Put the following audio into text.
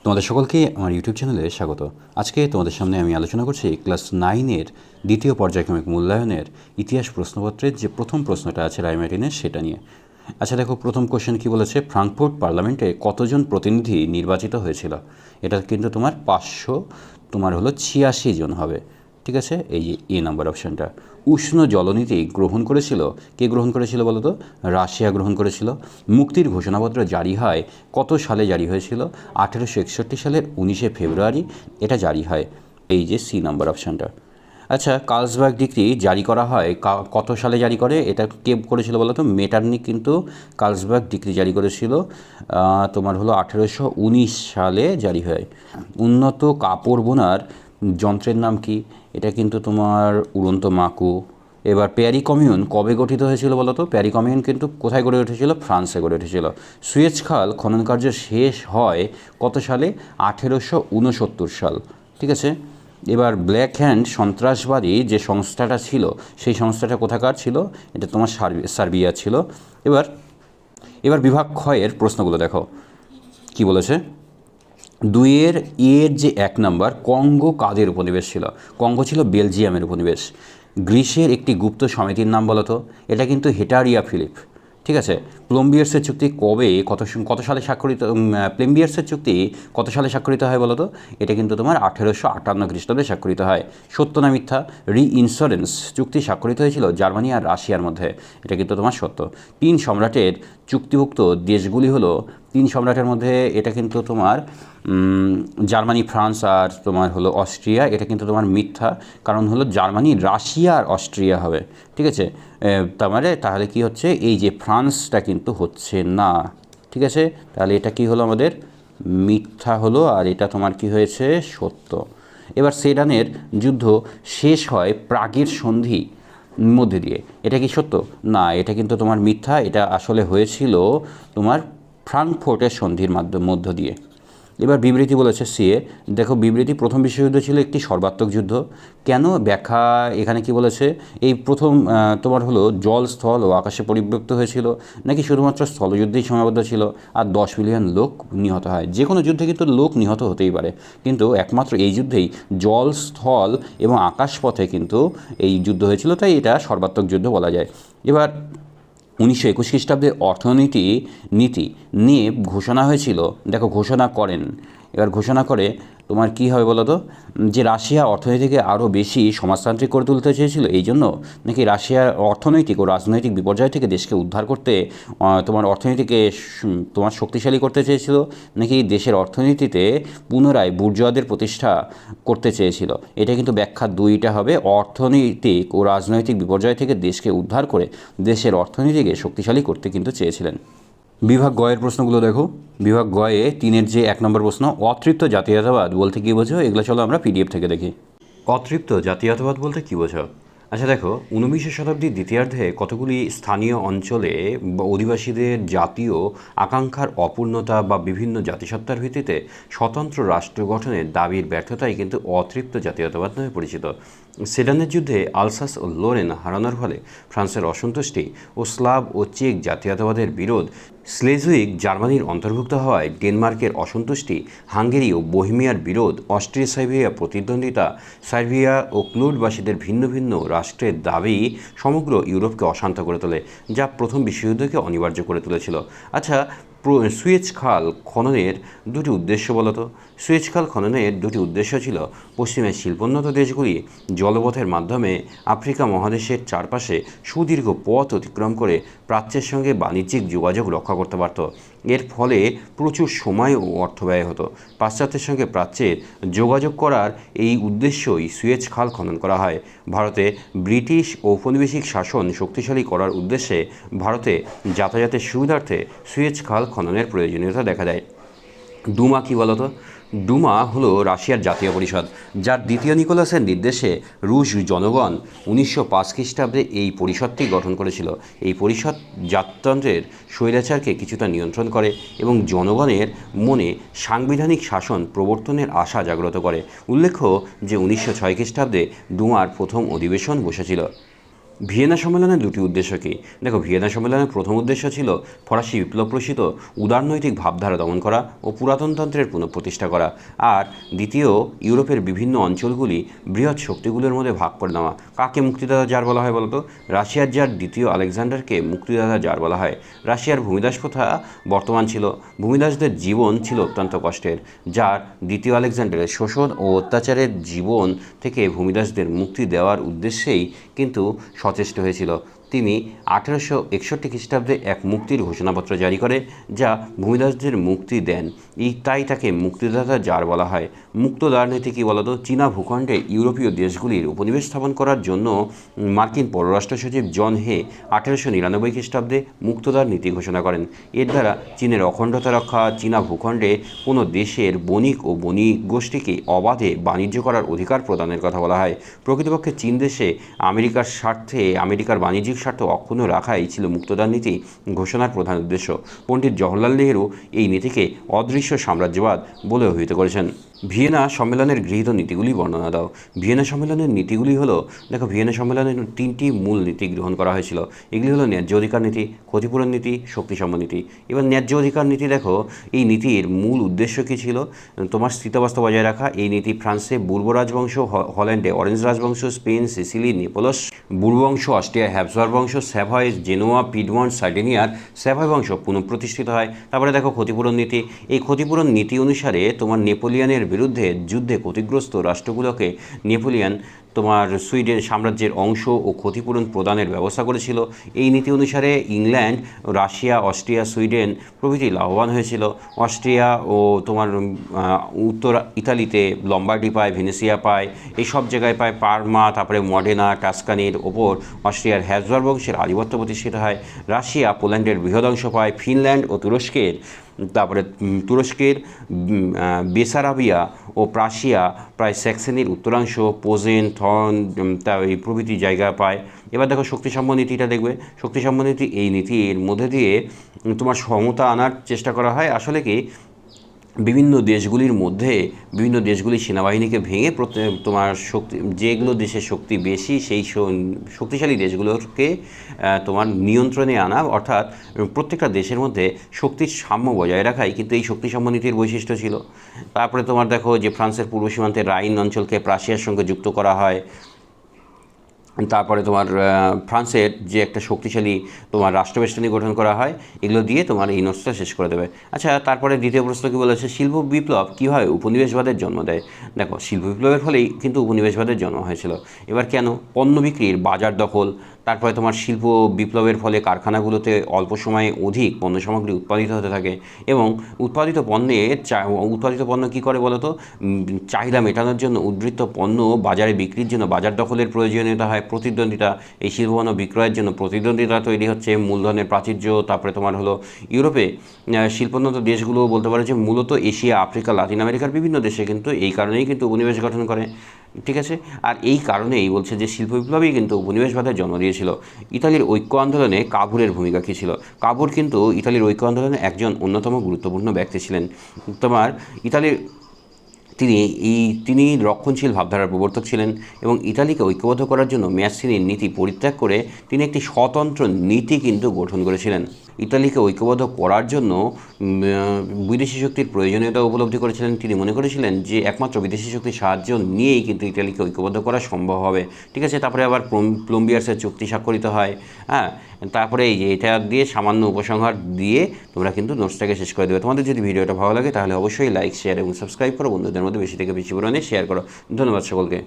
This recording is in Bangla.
তোমাদের সকলকে আমার ইউটিউব চ্যানেলে স্বাগত। আজকে তোমাদের সামনে আমি আলোচনা করছি ক্লাস 9-এর দ্বিতীয় পর্যায়ক্রমিক মূল্যায়নের ইতিহাস প্রশ্নপত্রের যে প্রথম প্রশ্নটা আছে রায়মার্টিনের সেটা নিয়ে। আচ্ছা দেখো, প্রথম কোশ্চেন কী বলেছে, ফ্রাঙ্কফুর্ট পার্লামেন্টে কতজন প্রতিনিধি নির্বাচিত হয়েছিল? এটা কিন্তু তোমার 586 জন হবে। ঠিক আছে, এই যে এ নাম্বার অপশানটা। উষ্ণ জলনীতি গ্রহণ করেছিল, কে গ্রহণ করেছিল বলো তো? রাশিয়া গ্রহণ করেছিল। মুক্তির ঘোষণাপত্র জারি হয় কত সালে জারি হয়েছিল? 1861 সালের 19শে ফেব্রুয়ারি এটা জারি হয়, এই যে সি নাম্বার অপশানটা। আচ্ছা, কার্লসবার্গ ডিক্রি জারি করা হয় কত সালে জারি করে? এটা কে করেছিল বলো তো? মেটারনিখ কিন্তু কার্লসবার্গ ডিক্রি জারি করেছিল, তোমার হলো 1819 সালে জারি হয়। উন্নত কাপড় বোনার যন্ত্রের নাম কি? এটা কিন্তু তোমার উড়ন্ত মাকু। এবার প্যারি কমিউন কবে গঠিত হয়েছিল বলো তো? প্যারি কমিউন কিন্তু কোথায় গড়ে উঠেছিল? ফ্রান্সে গড়ে উঠেছিল। সুয়েজ খাল খনন কার্য শেষ হয় কত সালে? 1869 সাল। ঠিক আছে। এবার ব্ল্যাক হ্যান্ড সন্ত্রাসবাদী যে সংস্থাটা ছিল, সেই সংস্থাটা কোথাকার ছিল? এটা তোমার সার্বিয়া ছিল। এবার বিভাগ ক্ষয়ের প্রশ্নগুলো দেখো কি বলেছে। 2-এর এর যে 1 নাম্বার, কঙ্গো কাদের উপনিবেশ ছিল? কঙ্গো ছিল বেলজিয়ামের উপনিবেশ। গ্রিসের একটি গুপ্ত সমিতির নাম বলো তো? এটা কিন্তু হেটারিয়া ফিলিপ। ঠিক আছে। প্লম্বিয়ার্সের চুক্তি কত সালে স্বাক্ষরিত? প্লম্বিয়ার্সের চুক্তি কত সালে স্বাক্ষরিত হয় বলো তো? এটা কিন্তু তোমার 1858 খ্রিস্টাব্দে স্বাক্ষরিত হয়। সত্য না মিথ্যা? রি-ইন্স্যুরেন্স চুক্তি স্বাক্ষরিত হয়েছিল জার্মানি আর রাশিয়ার মধ্যে, এটা কিন্তু তোমার সত্য। 3 সম্রাটের চুক্তিভুক্ত দেশগুলি হলো, 3 সম্রাটের মধ্যে এটা কিন্তু তোমার জার্মানি, ফ্রান্স আর তোমার হলো অস্ট্রিয়া, এটা কিন্তু তোমার মিথ্যা। কারণ হলো জার্মানি, রাশিয়া আর অস্ট্রিয়া হবে। ঠিক আছে। তাহলে কি হচ্ছে, এই যে ফ্রান্সটা কিন্তু হচ্ছে না। ঠিক আছে, তাহলে এটা কি হলো আমাদের? মিথ্যা হলো, আর এটা তোমার কি হয়েছে? সত্য। এবার সেডানের যুদ্ধ শেষ হয় প্রাগের সন্ধি মধ্যে দিয়ে, এটা কি সত্য? না, এটা কিন্তু তোমার মিথ্যা। এটা আসলে হয়েছিল তোমার ফ্রাঙ্কফুর্টের সন্ধির মধ্য দিয়ে। এবার বিবৃতি বলেছে সিএ। দেখো, বিবৃতি, প্রথম বিশ্বযুদ্ধ ছিল একটি সর্বাত্মক যুদ্ধ। কেন? ব্যাখ্যা এখানে কি বলেছে, এই প্রথম তোমার হলো জল, স্থল ও আকাশে পরিব্যক্ত হয়েছিল, নাকি শুধুমাত্র স্থলযুদ্ধেই সীমাবদ্ধ ছিল আর 10 মিলিয়ন লোক নিহত হয়? যে কোনো যুদ্ধে কিন্তু লোক নিহত হতেই পারে, কিন্তু একমাত্র এই যুদ্ধেই জল, স্থল এবং আকাশপথে কিন্তু এই যুদ্ধ হয়েছিল, তাই এটা সর্বাত্মক যুদ্ধ বলা যায়। এবার 1921 খ্রিস্টাব্দে অর্থনীতি নীতি নিয়ে ঘোষণা হয়েছিল। দেখো, ঘোষণা করেন, এবার ঘোষণা করে তোমার কী হবে বলো তো? যে রাশিয়া অর্থনীতিকে আরও বেশি সমাজতান্ত্রিক করে তুলতে চেয়েছিল এই জন্য, নাকি রাশিয়ার অর্থনৈতিক ও রাজনৈতিক বিপর্যয় থেকে দেশকে উদ্ধার করতে তোমার অর্থনীতিকে তোমার শক্তিশালী করতে চেয়েছিল, নাকি দেশের অর্থনীতিতে পুনরায় বুর্জোয়াদের প্রতিষ্ঠা করতে চেয়েছিল? এটা কিন্তু ব্যাখ্যা দুইটা হবে। অর্থনৈতিক ও রাজনৈতিক বিপর্যয় থেকে দেশকে উদ্ধার করে দেশের অর্থনীতিকে শক্তিশালী করতে কিন্তু চেয়েছিলেন। বিভাগ গয়ের প্রশ্নগুলো দেখো। বিভাগ গয়ে 3-এর যে 1 নম্বর প্রশ্ন, অতৃপ্ত জাতীয়তাবাদ বলতে কী বোঝো? এগুলো চলো আমরা পিডিএফ থেকে দেখি। অতৃপ্ত জাতীয়তাবাদ বলতে কী বোঝো? আচ্ছা দেখো, 19 শতাব্দীর দ্বিতীয়ার্ধে কতগুলি স্থানীয় অঞ্চলে অধিবাসীদের জাতীয় আকাঙ্ক্ষার অপূর্ণতা বা বিভিন্ন জাতিসত্তার ভিত্তিতে স্বতন্ত্র রাষ্ট্র গঠনের দাবির ব্যর্থতাই কিন্তু অতৃপ্ত জাতীয়তাবাদ নামে পরিচিত। সেডানের যুদ্ধে আলসাস ও লোরেন হারানোর ফলে ফ্রান্সের অসন্তুষ্টি ও স্লাভ ও চেক জাতীয়তাবাদের বিরোধ, স্লেজুইক জার্মানির অন্তর্ভুক্ত হওয়ায় ডেনমার্কের অসন্তুষ্টি, হাঙ্গেরি ও বোহেমিয়ার বিরোধ, অস্ট্রিয়া সার্বিয়া প্রতিদ্বন্দ্বিতা, সার্বিয়া ও ক্লুডবাসীদের ভিন্ন ভিন্ন রাষ্ট্রের দাবি সমগ্র ইউরোপকে অশান্ত করে তোলে, যা প্রথম বিশ্বযুদ্ধকে অনিবার্য করে তুলেছিল। আচ্ছা, সুয়েজ খাল খননের দুটি উদ্দেশ্য বলো তো? সুয়েজ খাল খননের দুটি উদ্দেশ্য ছিল, পশ্চিমের শিল্পোন্নত দেশগুলি জলপথের মাধ্যমে আফ্রিকা মহাদেশের চারপাশে সুদীর্ঘ পথ অতিক্রম করে প্রাচ্যের সঙ্গে বাণিজ্যিক যোগাযোগ রক্ষা করতে পারত। এর ফলে প্রচুর সময় ও অর্থ ব্যয় হতো। পাশ্চাত্যের সঙ্গে প্রাচ্যের যোগাযোগ করার এই উদ্দেশ্যই সুয়েজ খাল খনন করা হয়। ভারতে ব্রিটিশ ঔপনিবেশিক শাসন শক্তিশালী করার উদ্দেশ্যে ভারতে যাতায়াতের সুবিধার্থে সুয়েজ খাল খননের প্রয়োজনীয়তা দেখা দেয়। ডুমা কী বলতো? ডুমা হলো রাশিয়ার জাতীয় পরিষদ, যার দ্বিতীয় নিকোলাসের নির্দেশে রুশ জনগণ 1905 খ্রিস্টাব্দে এই পরিষদটি গঠন করেছিল। এই পরিষদ জাততন্ত্রের স্বৈরাচারকে কিছুটা নিয়ন্ত্রণ করে এবং জনগণের মনে সাংবিধানিক শাসন প্রবর্তনের আশা জাগ্রত করে। উল্লেখ্য যে 1906 খ্রিস্টাব্দে ডুমার প্রথম অধিবেশন বসেছিল। ভিয়েনা সম্মেলনের দুটি উদ্দেশ্য কী? দেখো, ভিয়েনা সম্মেলনের প্রথম উদ্দেশ্য ছিল ফরাসি বিপ্লব প্রসূত উদারনৈতিক ভাবধারা দমন করা ও পুরাতনতন্ত্রের পুনঃপ্রতিষ্ঠা করা, আর দ্বিতীয় ইউরোপের বিভিন্ন অঞ্চলগুলি বৃহৎ শক্তিগুলোর মধ্যে ভাগ করে নেওয়া। কাকে মুক্তিদাতা জার বলা হয় বলতো? রাশিয়ার জার দ্বিতীয় আলেকজান্ডারকে মুক্তিদাতা জার বলা হয়। রাশিয়ার ভূমিদাস প্রথা বর্তমান ছিল, ভূমিদাসদের জীবন ছিল অত্যন্ত কষ্টের। জার দ্বিতীয় আলেকজান্ডারের শোষণ ও অত্যাচারের জীবন থেকে ভূমিদাসদের মুক্তি দেওয়ার উদ্দেশ্যেই কিন্তু সচেষ্ট হয়েছিল। তিনি 1861 খ্রিস্টাব্দে এক মুক্তির ঘোষণাপত্র জারি করে যা ভূমিদাসদের মুক্তি দেন, তাই তাকে মুক্তিদাতা জার বলা হয়। মুক্তদার নীতি কী বলতো? চীনা ভূখণ্ডে ইউরোপীয় দেশগুলির উপনিবেশ স্থাপন করার জন্য মার্কিন পররাষ্ট্র সচিব জন হে 1899 খ্রিস্টাব্দে মুক্তদার নীতি ঘোষণা করেন। এর দ্বারা চীনের অখণ্ডতা রক্ষা, চীনা ভূখণ্ডে কোনো দেশের বণিক ও বণিক গোষ্ঠীকে অবাধে বাণিজ্য করার অধিকার প্রদানের কথা বলা হয়। প্রকৃতপক্ষে চীন দেশে আমেরিকার বাণিজ্যিক স্বার্থ অক্ষুণ্ণ রাখাই ছিল মুক্তদার নীতি ঘোষণার প্রধান উদ্দেশ্য। পণ্ডিত জওহরলাল নেহরু এই নীতিকে অদৃশ্য সাম্রাজ্যবাদ বলে অভিহিত করেছেন। ভিয়েনা সম্মেলনের গৃহীত নীতিগুলি বর্ণনা দাও। ভিয়েনা সম্মেলনের নীতিগুলি হলো, দেখো, ভিয়েনা সম্মেলনের 3টি মূল নীতি গ্রহণ করা হয়েছিল। এগুলি হলো ন্যায্য অধিকার নীতি, ক্ষতিপূরণ নীতি, শক্তিসম্য নীতি। এবার ন্যায্য অধিকার নীতি দেখো, এই নীতির মূল উদ্দেশ্য কী ছিল? তোমার স্থিতাবস্থা বজায় রাখা। এই নীতি ফ্রান্সে বুর্ব রাজবংশ, হল্যান্ডে অরেঞ্জ রাজবংশ, স্পেন, সিসিলি, নেপলস বুর্ব বংশ, অস্ট্রিয়া হ্যাবসবার্গ বংশ, স্যাভয়, জেনোয়া, পিডমন্ট, সার্ডিনিয়ার স্যাভয় বংশ পুনঃপ্রতিষ্ঠিত হয়। তারপরে দেখো ক্ষতিপূরণ নীতি। এই ক্ষতিপূরণ নীতি অনুসারে তোমার নেপোলিয়নের বিরুদ্ধে যুদ্ধে ক্ষতিগ্রস্ত রাষ্ট্রগুলোকে নেপোলিয়ন তোমার সুইডেন সাম্রাজ্যের অংশ ও ক্ষতিপূরণ প্রদানের ব্যবস্থা করেছিল। এই নীতি অনুসারে ইংল্যান্ড, রাশিয়া, অস্ট্রিয়া, সুইডেন প্রভৃতি লাভবান হয়েছিল। অস্ট্রিয়া ও তোমার উত্তর ইতালিতে লম্বার্ডি পায়, ভেনেসিয়া পায়, এই সব জায়গায় পায় পারমা, তারপরে মডেনা, টাস্কানির ওপর অস্ট্রিয়ার হ্যাবসবার্গ বংশের আধিপত্য প্রতিষ্ঠিত হয়। রাশিয়া পোল্যান্ডের বৃহদংশ পায়। ফিনল্যান্ড ও তুরস্কের বেসারাবিয়া ও প্রাশিয়া প্রায় স্যাক্সনির উত্তরাংশ, পোজেন, থন এই প্রভৃতি জায়গা পায়। এবার দেখো শক্তিসম্য নীতিটা দেখবে। শক্তিসম্য নীতি, এই নীতির মধ্যে দিয়ে তোমার সমতা আনার চেষ্টা করা হয়। আসলে কি, বিভিন্ন দেশগুলির সেনাবাহিনীকে ভেঙে তোমার যেগুলো দেশের শক্তি বেশি সেই শক্তিশালী দেশগুলোকে তোমার নিয়ন্ত্রণে আনা, অর্থাৎ প্রত্যেকটা দেশের মধ্যে শক্তির সাম্য বজায় রাখাই কিন্তু এই শক্তিসাম্য নীতির বৈশিষ্ট্য ছিল। তারপরে তোমার দেখো যে ফ্রান্সের পূর্ব সীমান্তে রাইন অঞ্চলকে প্রাশিয়ার সঙ্গে যুক্ত করা হয়। তারপরে তোমার ফ্রান্সের যে একটা শক্তিশালী তোমার রাষ্ট্রবেষ্টনী গঠন করা হয়, এগুলো দিয়ে তোমার এই নোটসটা শেষ করে দেবে। আচ্ছা, তারপরে দ্বিতীয় প্রশ্ন কী বলেছে? শিল্প বিপ্লব কীভাবে উপনিবেশবাদের জন্ম দেয়? দেখো, শিল্প বিপ্লবের ফলেই কিন্তু উপনিবেশবাদের জন্ম হয়েছিল। এবার কেন? পণ্য বিক্রির বাজার দখল, তারপরে তোমার শিল্প বিপ্লবের ফলে কারখানাগুলোতে অল্প সময়ে অধিক পণ্য সামগ্রী উৎপাদিত হতে থাকে এবং উৎপাদিত পণ্য কী করে বলো তো? চাহিদা মেটানোর জন্য উদ্বৃত্ত পণ্য বাজারে বিক্রির জন্য বাজার দখলের প্রয়োজনীয়তা হয়। প্রতিদ্বন্দ্বিতা, এই শিল্পপণ্য বিক্রয়ের জন্য প্রতিদ্বন্দ্বিতা তৈরি হচ্ছে। মূলধনের প্রাচুর্য, তারপরে তোমার হলো ইউরোপে শিল্পোন্নত দেশগুলো বলতে পারে যে মূলত এশিয়া, আফ্রিকা, লাতিন আমেরিকার বিভিন্ন দেশে কিন্তু এই কারণেই কিন্তু উপনিবেশ গঠন করে। ঠিক আছে, আর এই কারণেই বলছে যে শিল্প বিপ্লবই কিন্তু উপনিবেশবাদের জন্ম দিয়েছিল। ইতালির ঐক্য আন্দোলনে কাভুরের ভূমিকা কী ছিল? কাভুর কিন্তু ইতালির ঐক্য আন্দোলনে একজন অন্যতম গুরুত্বপূর্ণ ব্যক্তি ছিলেন। তোমার তিনি রক্ষণশীল ভাবধারার প্রবর্তক ছিলেন এবং ইতালিকে ঐক্যবদ্ধ করার জন্য ম্যাসিনির নীতি পরিত্যাগ করে তিনি একটি স্বতন্ত্র নীতি কিন্তু গঠন করেছিলেন। ইতালিকে ঐক্যবদ্ধ করার জন্য বিদেশি শক্তির প্রয়োজনীয়তা উপলব্ধি করেছিলেন। তিনি মনে করেছিলেন যে একমাত্র বিদেশি শক্তির সাহায্য নিয়েই কিন্তু ইতালিকে ঐক্যবদ্ধ করা সম্ভব হবে। ঠিক আছে, তারপরে আবার প্লম্বিয়ার্সের চুক্তি স্বাক্ষরিত হয়। হ্যাঁ, তারপরে এই যে এটা দিয়ে সামান্য উপসংহার দিয়ে তোমরা কিন্তু নোটসটাকে শেষ করে দেবে। তোমাদের যদি ভিডিওটা ভালো লাগে তাহলে অবশ্যই লাইক, শেয়ার এবং সাবস্ক্রাইব করো। বন্ধুদের মধ্যে বেশি থেকে বেশি পরিমাণে শেয়ার করো। ধন্যবাদ সকলকে।